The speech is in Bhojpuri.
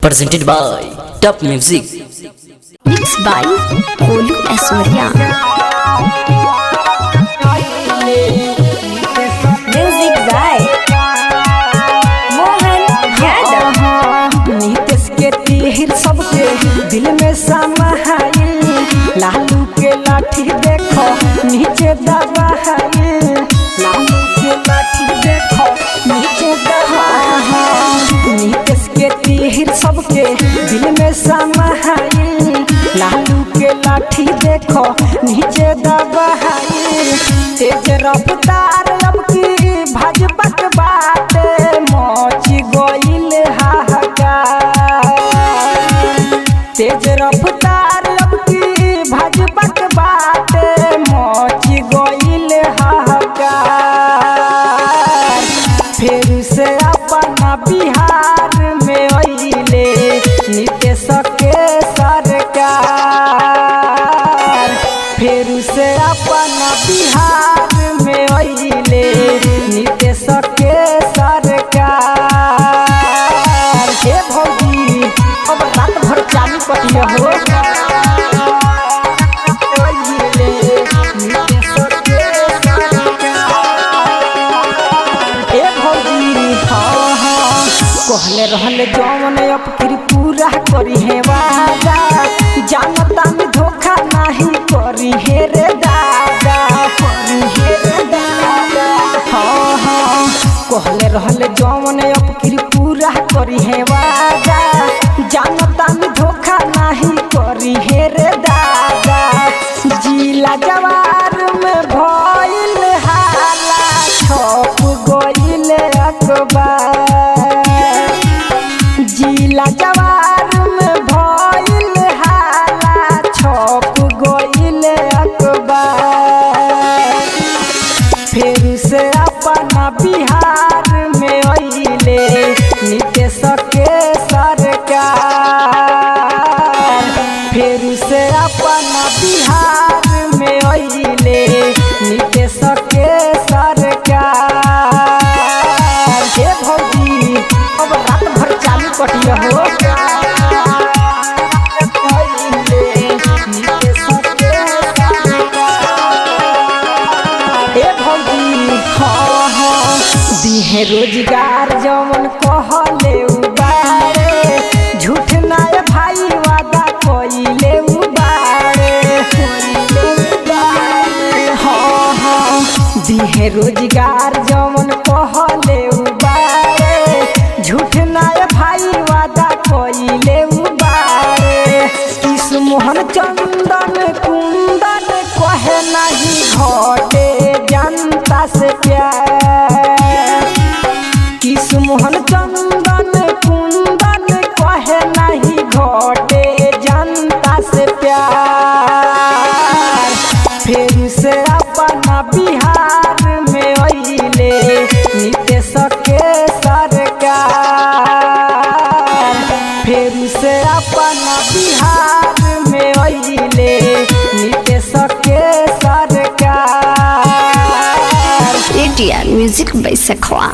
presented by Top Music. Mixed by Kolu Asoria. Music by Mohan Yadav. Nitish के तीर सबके दिल में समाये, लालू के लाठी देखो नीचे दबाए, लालू के लाठी देखो नीचे दबाए। नीतीश के तीर सबके दिल में समाये, लालू के लाठी देखो नीचे दबाए। तेज रफ्तार अब की भाजपा के बाटे मौज गइल हाहाकार। तेज रफ्तार अब की भाजपा के बाटे मौज गइल हाहाकार। फिर से अपना बिहार में अइले नीतीश के सरकार। फिर से अपना बिहार में अइले नीतीश के सरकार। हे भौजी अब रात भर चालू कटिया हो, अइले नीतीश के सरकार। हे भौजी हाँ कहले रहले जौन अब फिर पूरा करी है वादा, जानता में धोखा नहीं करी है रे दादा, करी है रे दादा। हाँ कहले रहले जौन अब फिर पूरा करी है वादा, जानता में धोखा नहीं करी है रे दादा। जिला जवार में भइल हाला छप गइल अखबार। जिला जवार में भइल हाला छप गइल अखबार। फिर से अपना बिहार में अइले नीतीश के सरकार। फिर से अपना बिहार में अइले नीतीश के सरकार। हे भौजी अब रात भर चालू कटिया हो, अइले नीतीश के सरकार। हे भौजी हाँ दिहे रोजगार जवन कहले उबारे, झूठ नाय भाई वादा कइले उबारे, हाँ दिहे रोजगार जवन कहले उबारे, झूठ नाय भाई वादा कइले उबारे। किस मोहन चंदन कुंदन कहे नहीं घटे जनता से प्यार। किस मोहन चंदन कुंदन कहे नहीं घटे जनता से प्यार। फिर से अपना बिहार में अइले नीतीश के सरकार। फिर से अपना बिहार में अइले नीतीश के सरकार। ATR Music by Sekhwa.